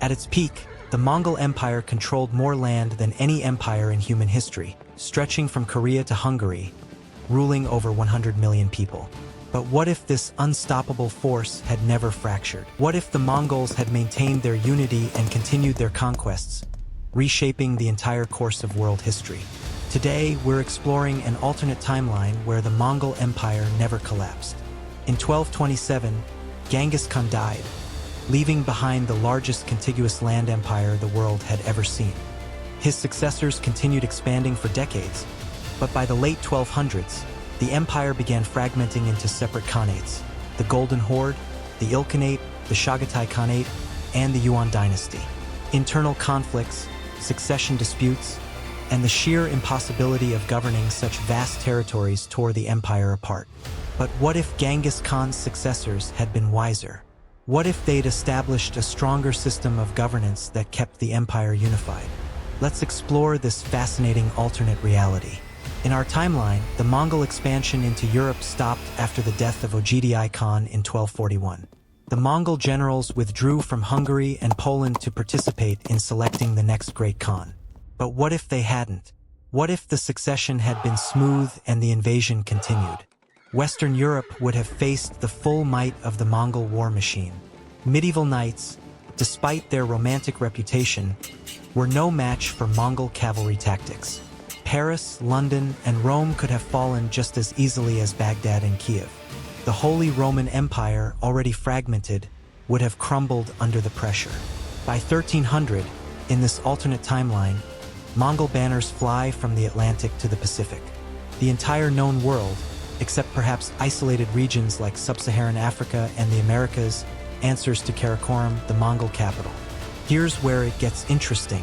At its peak, the Mongol Empire controlled more land than any empire in human history, stretching from Korea to Hungary, ruling over 100 million people. But what if this unstoppable force had never fractured? What if the Mongols had maintained their unity and continued their conquests, reshaping the entire course of world history? Today, we're exploring an alternate timeline where the Mongol Empire never collapsed. In 1227, Genghis Khan died, leaving behind the largest contiguous land empire the world had ever seen. His successors continued expanding for decades, but by the late 1200s, the empire began fragmenting into separate khanates: the Golden Horde, the Ilkhanate, the Chagatai Khanate, and the Yuan dynasty. Internal conflicts, succession disputes, and the sheer impossibility of governing such vast territories tore the empire apart. But what if Genghis Khan's successors had been wiser? What if they'd established a stronger system of governance that kept the empire unified? Let's explore this fascinating alternate reality. In our timeline, the Mongol expansion into Europe stopped after the death of Ogedai Khan in 1241. The Mongol generals withdrew from Hungary and Poland to participate in selecting the next great Khan. But what if they hadn't? What if the succession had been smooth and the invasion continued? Western Europe would have faced the full might of the Mongol war machine. Medieval knights, despite their romantic reputation, were no match for Mongol cavalry tactics. Paris, London, and Rome could have fallen just as easily as Baghdad and Kiev. The Holy Roman Empire, already fragmented, would have crumbled under the pressure. By 1300, in this alternate timeline, Mongol banners fly from the Atlantic to the Pacific. The entire known world, except perhaps isolated regions like sub-Saharan Africa and the Americas, answers to Karakorum, the Mongol capital. Here's where it gets interesting.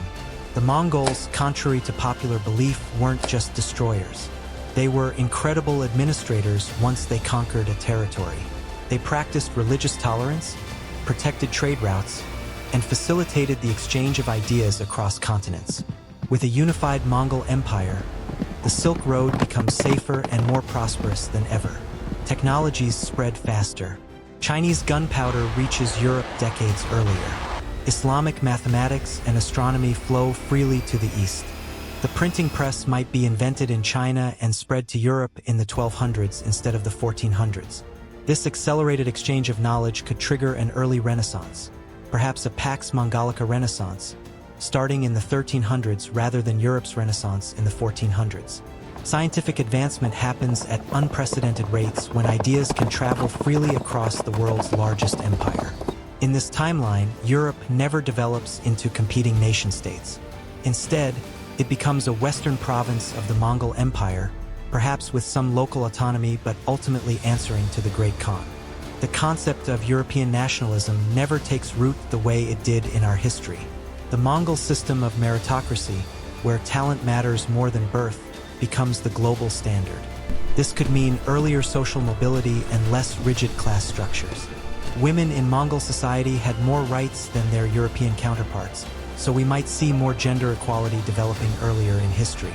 The Mongols, contrary to popular belief, weren't just destroyers. They were incredible administrators once they conquered a territory. They practiced religious tolerance, protected trade routes, and facilitated the exchange of ideas across continents. With a unified Mongol Empire, the Silk Road becomes safer and more prosperous than ever. Technologies spread faster. Chinese gunpowder reaches Europe decades earlier. Islamic mathematics and astronomy flow freely to the east. The printing press might be invented in China and spread to Europe in the 1200s instead of the 1400s. This accelerated exchange of knowledge could trigger an early renaissance, perhaps a Pax Mongolica renaissance, starting in the 1300s rather than Europe's renaissance in the 1400s. Scientific advancement happens at unprecedented rates when ideas can travel freely across the world's largest empire. In this timeline, Europe never develops into competing nation-states. Instead, it becomes a western province of the Mongol Empire, perhaps with some local autonomy but ultimately answering to the Great Khan. The concept of European nationalism never takes root the way it did in our history. The Mongol system of meritocracy, where talent matters more than birth, becomes the global standard. This could mean earlier social mobility and less rigid class structures. Women in Mongol society had more rights than their European counterparts, so we might see more gender equality developing earlier in history.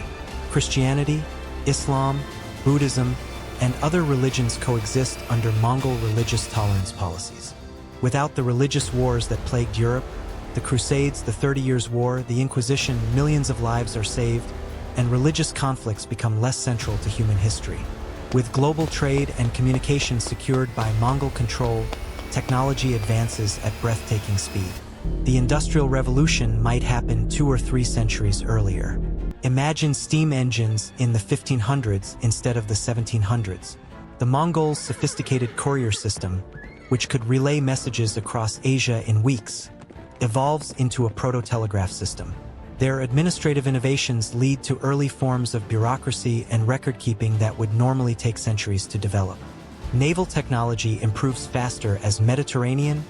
Christianity, Islam, Buddhism, and other religions coexist under Mongol religious tolerance policies. Without the religious wars that plagued Europe, the Crusades, the 30 Years' War, the Inquisition, millions of lives are saved, and religious conflicts become less central to human history. With global trade and communication secured by Mongol control, technology advances at breathtaking speed. The Industrial Revolution might happen 2 or 3 centuries earlier. Imagine steam engines in the 1500s instead of the 1700s. The Mongols' sophisticated courier system, which could relay messages across Asia in weeks, evolves into a proto-telegraph system. Their administrative innovations lead to early forms of bureaucracy and record-keeping that would normally take centuries to develop. Naval technology improves faster as Mediterranean,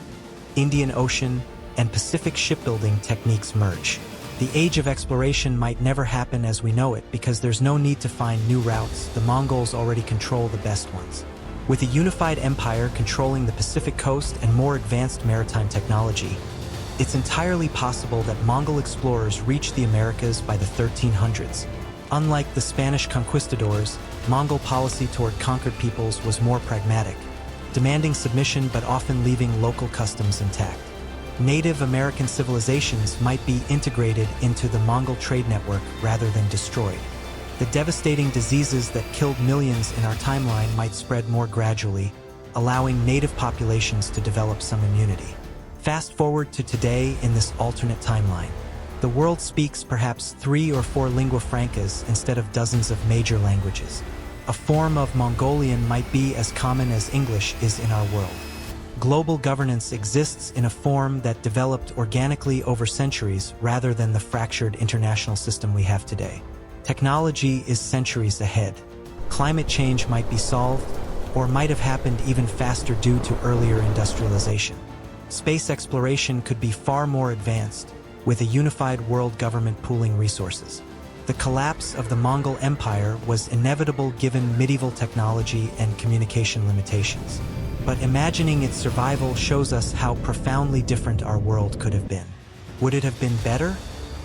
Indian Ocean, and Pacific shipbuilding techniques merge. The age of exploration might never happen as we know it because there's no need to find new routes. The Mongols already control the best ones. With a unified empire controlling the Pacific coast and more advanced maritime technology, it's entirely possible that Mongol explorers reached the Americas by the 1300s. Unlike the Spanish conquistadors, Mongol policy toward conquered peoples was more pragmatic, demanding submission but often leaving local customs intact. Native American civilizations might be integrated into the Mongol trade network rather than destroyed. The devastating diseases that killed millions in our timeline might spread more gradually, allowing native populations to develop some immunity. Fast forward to today in this alternate timeline. The world speaks perhaps 3 or 4 lingua francas instead of dozens of major languages. A form of Mongolian might be as common as English is in our world. Global governance exists in a form that developed organically over centuries rather than the fractured international system we have today. Technology is centuries ahead. Climate change might be solved, or might have happened even faster due to earlier industrialization. Space exploration could be far more advanced, with a unified world government pooling resources. The collapse of the Mongol Empire was inevitable given medieval technology and communication limitations. But imagining its survival shows us how profoundly different our world could have been. Would it have been better?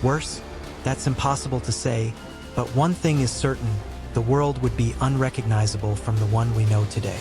Worse? That's impossible to say, but one thing is certain: the world would be unrecognizable from the one we know today.